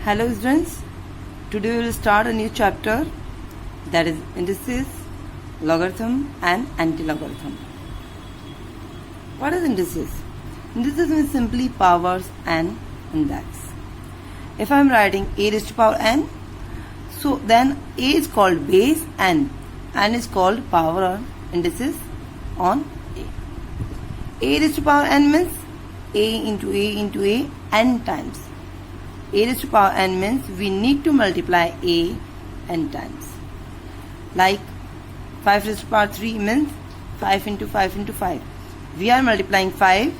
Hello students, today we will start a new chapter, that is indices, logarithm and anti-logarithm. What is indices? Indices means simply powers and index. If I am writing a raised to power n, so then a is called base and n is called power or indices on a. A raised to power n means a into a n times. A raised to power n means we need to multiply a n times. Like 5 raised to power 3 means 5 into 5 into 5. We are multiplying 5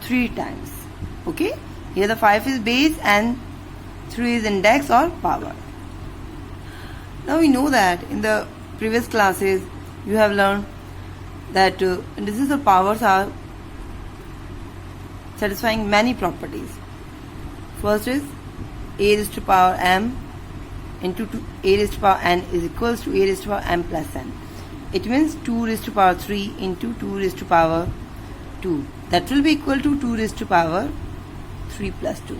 3 times. Okay? Here the 5 is base and 3 is index or power. Now we know that in the previous classes you have learned that indices or powers are satisfying many properties. First is a raised to power m into a raised to power n is equals to a raised to power m plus n. It means 2 raised to power 3 into 2 raised to power 2. That will be equal to 2 raised to power 3 plus 2,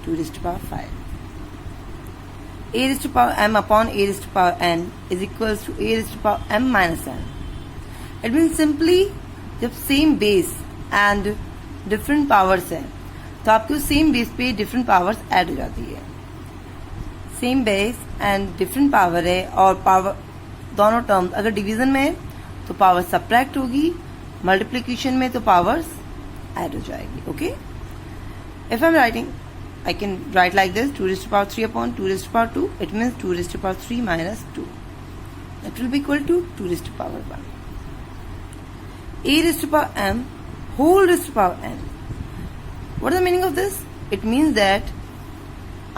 2 raised to power 5. A raised to power m upon a raised to power n is equals to a raised to power m minus n. It means simply जब same base and different powers है तो आपको same base पे different powers add हो जाती है. Same base and different power है और पावर दोनों टर्म्स अगर डिवीजन में है तो पावर सबट्रैक्ट होगी, मल्टीप्लिकेशन में तो पावर्स ऐड हो जाएगी. Okay, if I am writing I can write like this: 2 raised to power 3 upon 2 raised to power 2. It means 2 raised to power 3 minus 2. That will be equal to 2 raised to power 1. A raised to power m whole raised to power n. What is the meaning of this? It means that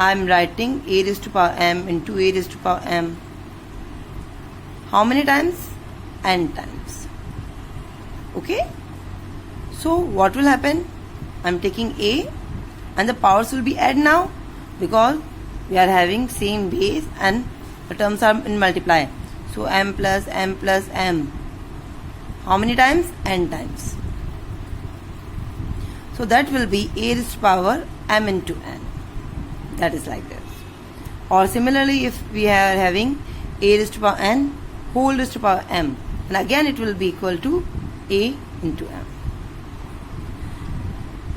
I am writing a raised to power m into a raised to power m. How many times? N times. Okay? So what will happen? I am taking a and the powers will be add now because we are having same base and the terms are in multiply. So m plus m. How many times? N times. So that will be a raised to power m into n. That is like this. Or similarly, if we are having a raised to power n whole raised to power m, and again it will be equal to a into m.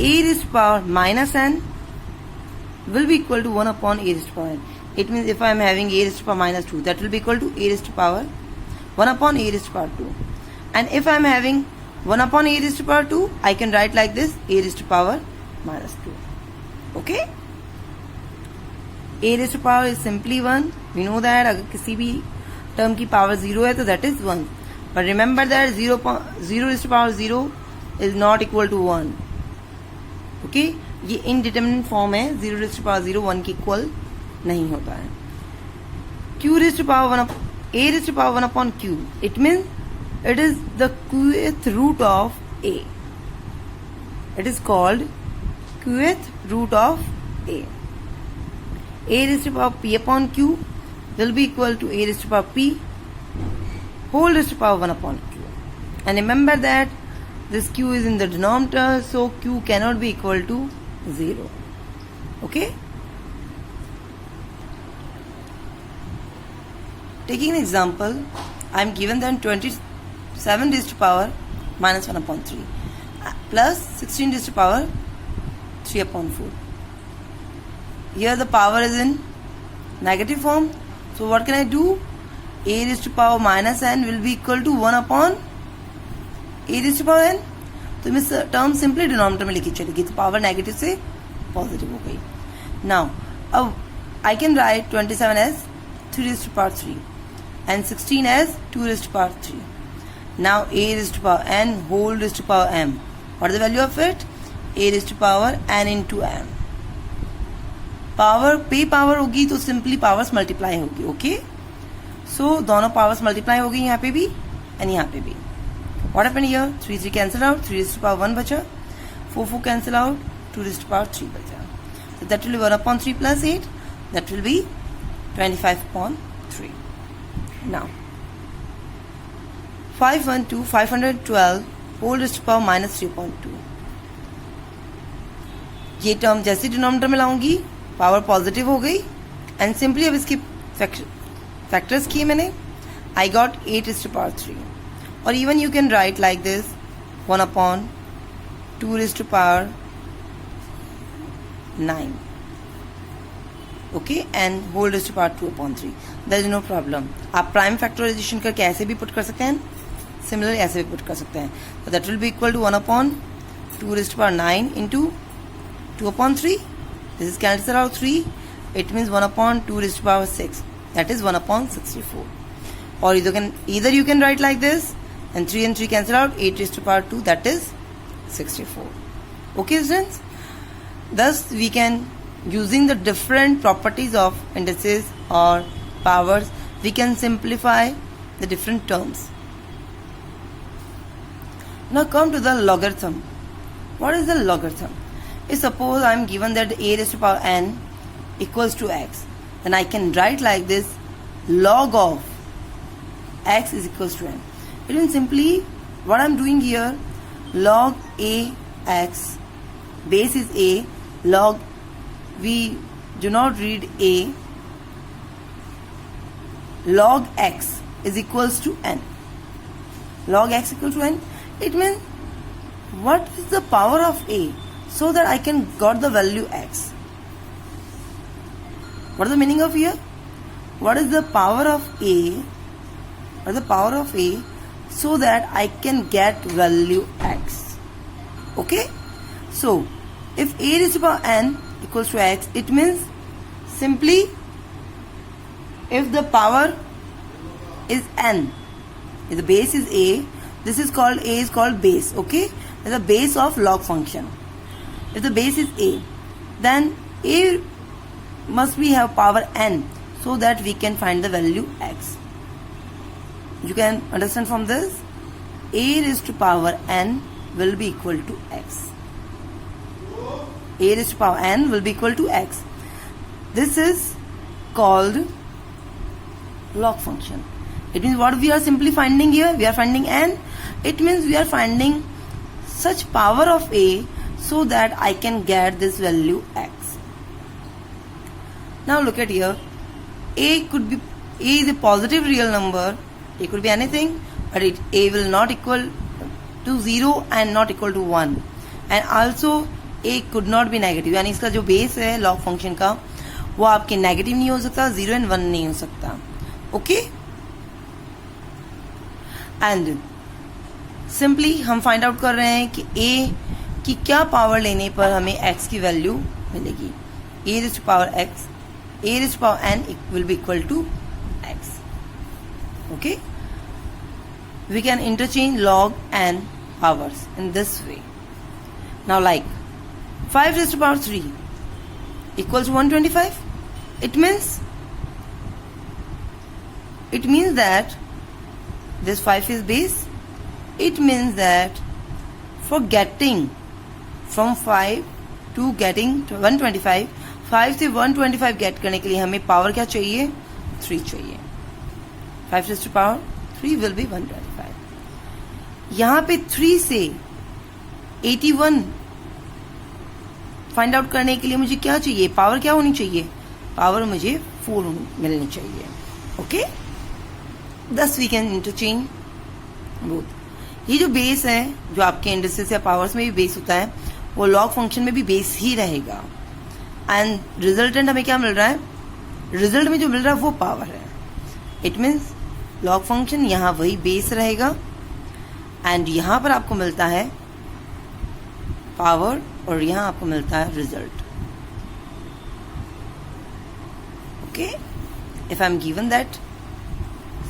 A raised to power minus n will be equal to 1 upon a raised to power n. It means if I am having a raised to power minus 2, that will be equal to a raised to power 1 upon a raised to power 2. And if I am having 1 upon a raised to power 2, I can write like this: a raised to power minus 2. Okay? A raised to power is simply 1. We know that अगर किसी भी term की power 0 है तो that is 1. But remember that 0 raised to power 0 is not equal to 1. Okay, ये indeterminate form है. 0 rays to power 0 1 के equal नहीं होता है. q raise to power 1 a raise to power 1 upon q. It means it is the qth root of a. It is called qth root of a. a raise to power p upon q will be equal to a raise to power p whole raise to power 1 upon q. And remember that this q is in the denominator, so q cannot be equal to 0. Okay? Taking an example, I am given then 27 raised to power minus 1 upon 3 plus 16 raised to power 3 upon 4. Here the power is in negative form, so what can I do? A raised to power minus n will be equal to 1 upon a raised to power n. तो मैं term simply denominator में लिखी चलेगी तो power negative से positive हो गई. Now अब I can write 27 as 3 raised to power 3 and 16 as 2 raised to power 3. Now a raised to power n whole raised to power m. What is the value of it? a raised to power n into m. Power पे power होगी तो simply powers multiply होगी. Okay, so दोनों powers multiply होगी यहाँ पे भी and यहाँ पे भी. What happened here? 3 3 cancel out, 3 raised to power 1 बचा, 4 4 cancel out, 2 raised to power 3 बचा. So that will be 1 upon 3 plus 8. That will be 25 upon 3. Now 512 whole raised to power minus 3 upon 2. ये term जैसे denominator में लाऊंगी power positive हो गई and simply अब इसकी factors किए मैंने, आई गॉट 8⁻3. और even you can write like this 1/2⁹9. Okay, and whole raised to power 2/3. There is no problem. आप प्राइम फैक्टराइजेशन करके ऐसे भी पुट कर सकते हैं, सिमिलरली ऐसे भी पुट कर सकते हैं. तो that will be equal to 1/2⁹9 into 2/3. This is cancel out 3. It means 1/2⁶. That is 1/64. और either you can write like this and 3 and 3 cancel out, 8⁻2, that is 64. Okay students, thus we can, using the different properties of indices or powers, we can simplify the different terms. Now come to the logarithm. What is the logarithm? If suppose I am given that a⁻n equals to x, then I can write like this: log of x is equals to n. It means simply what I am doing here, log a x, base is a, log, we do not read a, log x is equals to n. Log x equals to n. It means what is the power of a, so that I can got the value x. What is the meaning of here? What is the power of a, or the power of a, so that I can get value x. Okay, so if a⁻n equals to x, it means simply if the power is n, if the base is a, this is called, a is called base. Okay, it's the base of log function. If the base is a, then a must be have power n, so that we can find the value x. You can understand from this, a⁻n will be equal to x. a⁻n will be equal to x. This is called log function. It means what we are simply finding here, we are finding n. It means we are finding such power of a, so that I can get this value x. Now look at here, a is a positive real number. It could be anything, but a will not equal to 0 and not equal to 1, and also a could not be negative. यानी इसका जो base है log function का, वो आपके negative नहीं हो सकता, 0 and 1 नहीं हो सकता. ओके, एंड सिंपली हम फाइंड आउट कर रहे हैं कि a की क्या पावर लेने पर हमें x की वैल्यू मिलेगी. a⁻n will be equal to x. Okay, we can interchange log and powers in this way. Now like 5⁻3 equals to 125. It means that this 5 is base. It means that for getting from 5 to getting to 125, 5 से 125 gate करने के लिए हमें power क्या चाहिए, 3 चाहिए. 5⁻3 will be 125. यहाँ पे 3 से 81 फाइंड आउट करने के लिए मुझे क्या चाहिए, पावर क्या होनी चाहिए, पावर मुझे 4 मिलनी चाहिए. Okay, thus we can interchange both. ये जो बेस है, जो आपके इंडिसेस या पावर्स में भी बेस होता है, वो लॉग फंक्शन में भी बेस ही रहेगा. एंड रिजल्टेंट हमें क्या मिल रहा है, रिजल्ट में जो मिल रहा है वो पावर है. इट मीन्स लॉग फंक्शन यहाँ वही बेस रहेगा, एंड यहाँ पर आपको मिलता है पावर, और यहाँ आपको मिलता है result. Okay, if I am given that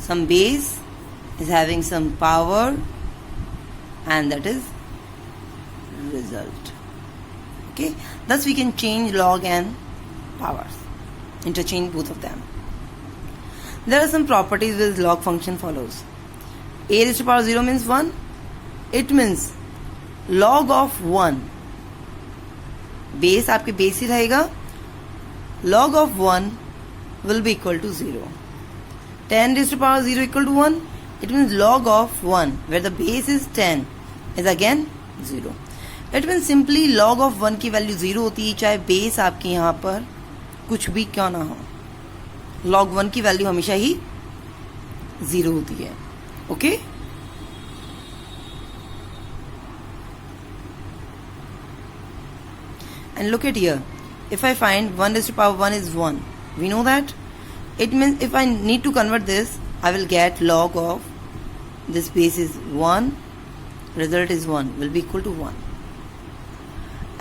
some base is having some power, and that is result. Okay, thus we can change log and powers, interchange both of them. There are some properties with log function follows. a⁻0 means 1. It means log of 1, base आपके base ही रहेगा, log of 1 will be equal to 0. 10⁻0 equal to 1. It means log of 1, where the base is 10, is again 0. It means simply log of 1 की value 0 होती है, चाहे base आपके यहाँ पर कुछ भी क्यों ना हो, log 1 की वैल्यू हमेशा ही 0 होती है. Okay and look at here, if I find 1 raised to power 1 is 1, we know that it means if I need to convert this, I will get log of this base is 1, result is 1 will be equal to 1,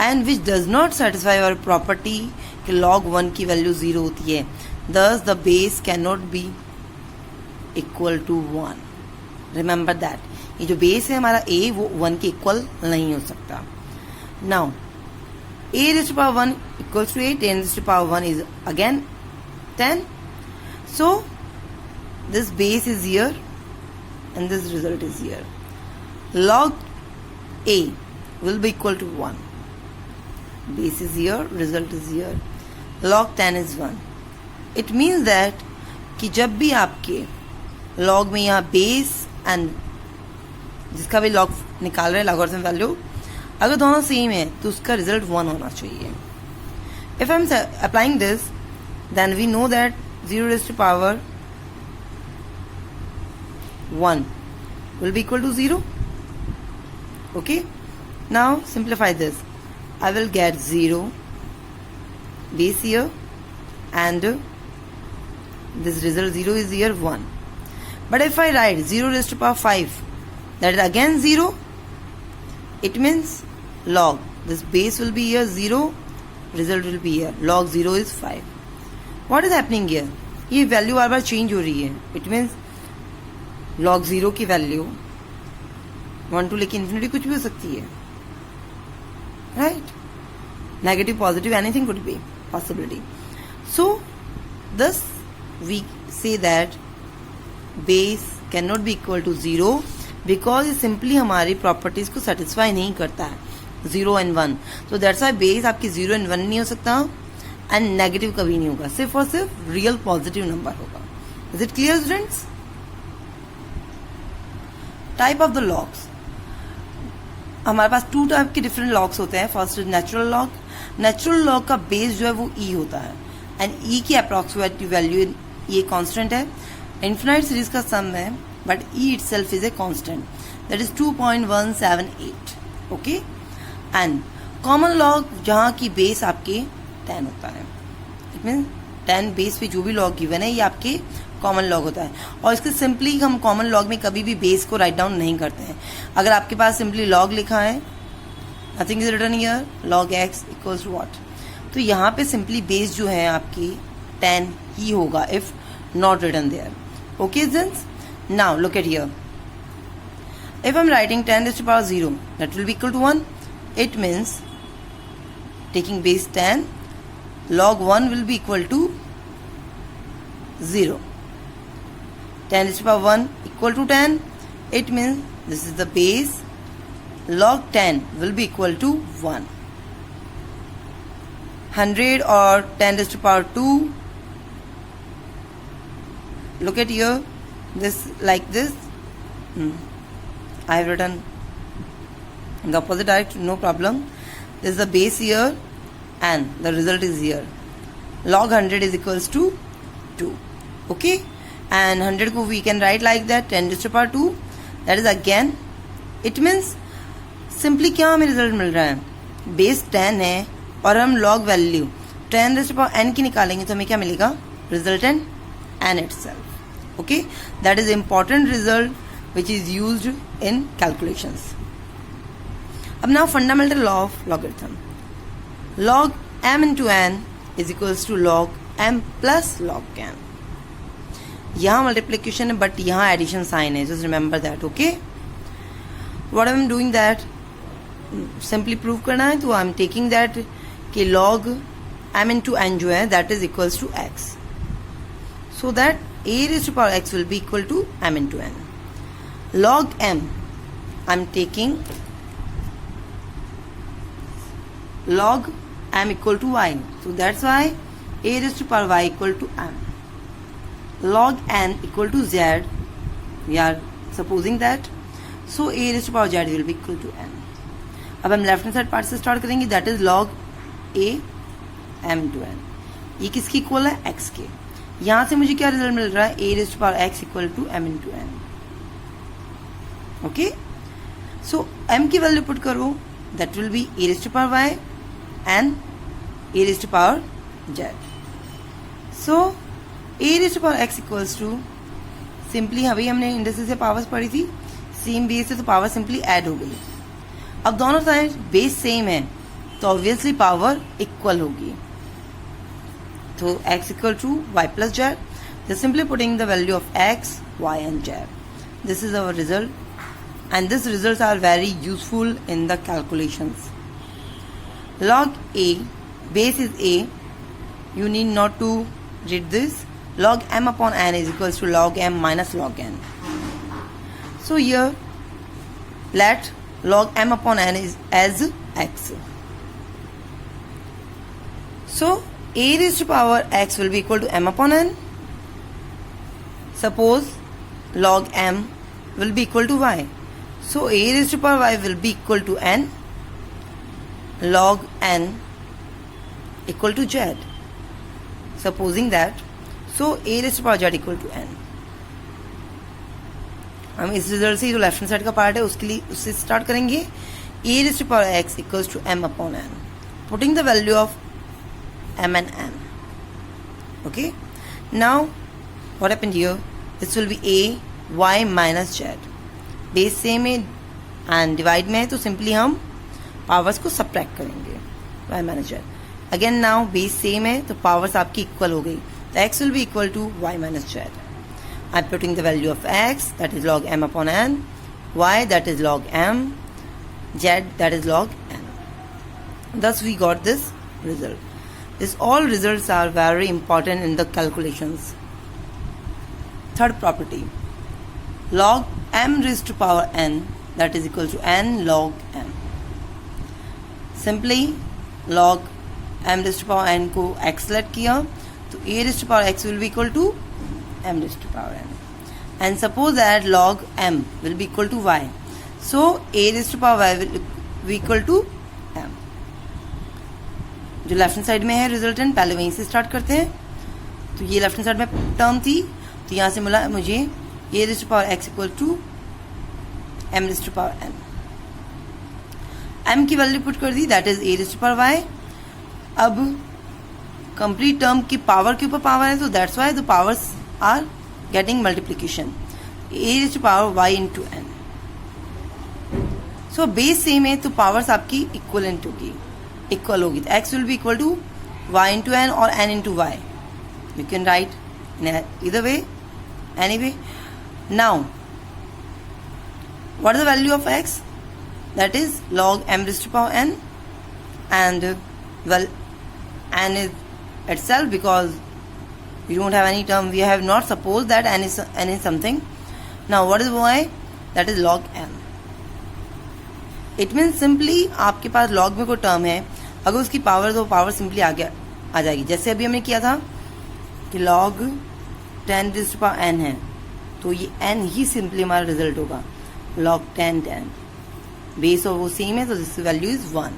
and which does not satisfy our property कि log 1 की value 0 होती है. Thus the base cannot be equal to 1. Remember that ये जो base है हमारा a वो 1 के इक्वल नहीं हो सकता. Now a raised to power 1 equals to 8, 10 raised to power 1 is again 10. So this base is here and this result is here. Log a will be equal to 1. Base is here, result is here. Log 10 is 1. It means that कि जब भी आपके log में यहाँ base and जिसका भी log निकाल रहे हैं logarithm वैल्यू, अगर दोनों सेम है तो उसका रिजल्ट 1 होना चाहिए. If I'm applying this, then we know that 0 raised to power 1 will be equal to 0. Okay, now simplify this. I will get 0 base here and this result 0 is here 1. But if I write 0 raised to power 5, that is again 0, it means log this base will be here 0, result will be here, log 0 is 5. What is happening here? ये value बार बार change हो रही है. It means log 0 की value 1 to लेके infinity कुछ भी हो सकती है, right? Negative, positive, anything could be possibility. So thus we say that base cannot be equal to 0 because ये सिंपली हमारी प्रॉपर्टीज को सेटिस्फाई नहीं करता है, 0 and 1. तो दैट्स वाई बेस आपकी 0 and 1 नहीं हो सकता एंड नेगेटिव कभी नहीं होगा, सिर्फ और सिर्फ रियल पॉजिटिव नंबर होगा. Is it clear students? Type of the logs, हमारे पास 2 टाइप के डिफरेंट लॉग्स होते हैं. First is natural log. Natural log का बेस जो है वो e होता है एंड e की अप्रोक्सीमेट वैल्यू ये कांस्टेंट है. इन्फिनाइट सीरीज का सम है but e itself is a constant, that is 2.178. Okay, and common log जहाँ की बेस आपके 10 होता है. इट मीन 10 बेस पे जो भी लॉग गिवन है ये आपके कॉमन लॉग होता है. और इसके सिंपली हम कॉमन लॉग में कभी भी बेस को राइट डाउन नहीं करते हैं. अगर आपके पास सिंपली लॉग लिखा है, nothing is written here, log x equals to what, तो यहाँ पे सिंपली बेस जो है आपकी 10 ही होगा if not written there. Okay students, now look at here, if I'm writing 10 raised to power 0, that will be equal to 1. It means taking base 10, log 1 will be equal to 0. 10 raised to power 1 equal to 10, it means this is the base, log 10 will be equal to 1. 100 or 10 raised to power 2, look at here, this like this. I have written in the opposite direction, no problem. This is the base here and the result is here. Log 100 is equals to 2. Okay, and 100 को we can write like that, 10 raised to power 2. That is again, it means simply क्या हमें result मिल रहा है, base 10 है और हम log value 10 raised to power n की निकालेंगे तो हमें क्या मिलेगा, resultant n itself. Okay, that is important result which is used in calculations. अब now fundamental law of logarithm. Log m into n is equals to log m plus log n. यहाँ multiplication है but यहाँ addition sign है, just remember that. Okay, what I am doing that, simply prove करना है तो I am taking that कि log m into n जो है that is equals to x, so that a raised to power x will be equal to m into n. Log m, I am taking log m equal to y, so that's why a raised to power y equal to m. Log n equal to z, we are supposing that, so a raised to power z will be equal to n. अब हम left hand side part से start करेंगे, that is log a m into n. ये किसकी equal है, x के। यहां से मुझे क्या रिजल्ट मिल रहा है, a raise to power x equal to m into n। Okay, so m की वैल्यू पुट करो, that will be a raise to power y and a raise to power z। So a raise to power x equals to, simply अभी हमने industry से powers पढ़ी थी, same base से तो power simply add हो गई। अब दोनों साइड बेस सेम है तो ऑब्वियसली पावर इक्वल होगी, तो x equal to y plus z, just simply putting the value of x, y and z. This is our result, and these results are very useful in the calculations. Log a, base is a, you need not to read this. Log m upon n is equals to log m minus log n. So here let log m upon n is as x. So a raised to power x will be equal to m upon n. Suppose log m will be equal to y. So a raised to power y will be equal to n. Log n equal to z. Supposing that, so a raised to power z equal to n. हम इस result से जो left hand side का part है उसके लिए उससे start करेंगे। a raised to power x equals to m upon n. Putting the value of m and n. Okay. Now what happened here? This will be a y minus z. Base same है and divide में है तो simply हम powers को subtract करेंगे, y minus z। Again now base same है तो powers आपकी इक्वल हो गई, तो x will be equal to y minus z. I'm putting the value of x, that is log m upon n, y, that is log m, z, that is log n. Thus we got this result. These all results are very important in the calculations. Third property, log m raised to power n, that is equal to n log m. Simply log m raised to power n को x let किया तो a raised to power x will be equal to m raised to power n. And suppose that log m will be equal to y. So a raised to power y will be equal to m. जो left hand side में है resultant, पहले वहीं से start करते हैं। तो ये लेफ्ट हैंड साइड में टर्म थी, तो यहाँ से मिला मुझे a raised to power x equal to m raised to power n. m की वैल्यू पुट कर दी, that is a raised to power y. अब कंप्लीट टर्म की पावर के ऊपर पावर है, तो that's why the powers are getting multiplication, a raised to power y into n. So base same है तो पावर्स आपकी इक्वलेंट होगी, इक्वल होगी, तो x will be equal to y into n और n into y. You can write in either way, any way. Now what is the value of x? That is log m raised to power n, and well n is itself, because we don't have any term, we have not supposed that n is something. Now what is y? That is log m. It means simply आपके पास log में कोई term है, अगर उसकी power तो power simply आगे आ जाएगी। जैसे अभी हमने किया था कि log 10 raised to power n है, तो ये n ही सिंपली हमारा रिजल्ट होगा, log 10 बेस और वो सेम है तो this value is 1.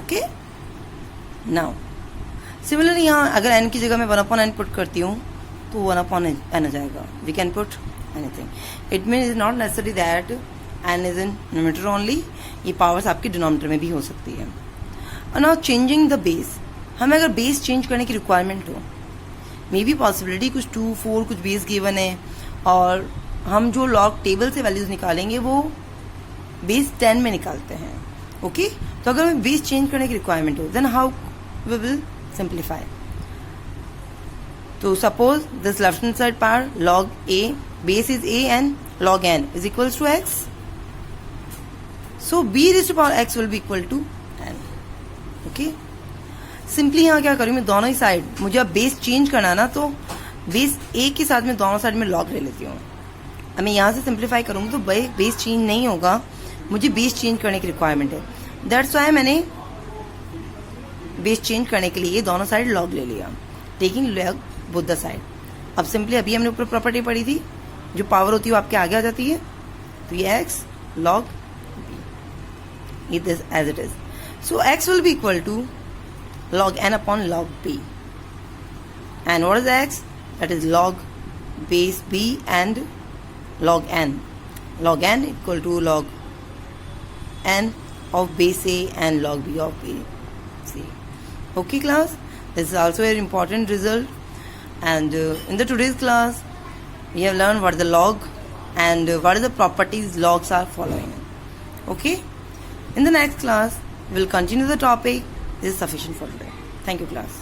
Okay, now similarly यहाँ अगर n की जगह मैं 1/n पुट करती हूँ तो 1/n आ जाएगा. We can put anything. It mean is not necessary that n is in numerator only, ये पावर्स आपके डिनोमिनेटर में भी हो सकती है. और नाउ चेंजिंग द बेस, हमें अगर बेस चेंज करने की रिक्वायरमेंट हो, मे बी पॉसिबिलिटी कुछ 2, 4 कुछ बेस गिवन है और हम जो लॉग टेबल से वैल्यूज निकालेंगे वो बेस 10 में निकालते हैं. ओके, तो अगर हमें बेस चेंज करने की रिक्वायरमेंट हो then how we will simplify. तो suppose this left hand side part log a, base is a and log n is equals to x. So b raised to power x will be equal to n. Okay, simply यहाँ क्या करूँ मैं, दोनों ही side मुझे अब base change करना ना, तो बेस a के साथ में दोनों साइड में log ले लेती हूँ. अब मैं यहाँ से सिंप्लीफाई करूँगी तो बेस चेंज नहीं होगा, मुझे बेस चेंज करने की रिक्वायरमेंट है. दैट्स वाई मैंने बेस चेंज करने के लिए दोनों साइड log ले लिया, taking log both the side. अब सिंपली अभी हमने ऊपर प्रॉपर्टी पढ़ी थी, जो पावर होती है वो आपके आगे आ जाती है, तो ये x log b it is as it is. So x will be equal to log n upon log b. And what is x? That is log base b and log n. Log n equal to log n of base a and log b of base a. Okay class, this is also an important result. And in the today's class we have learned what is the log and what are the properties logs are following. Okay, in the next class we will continue the topic. This is sufficient for today. Thank you class.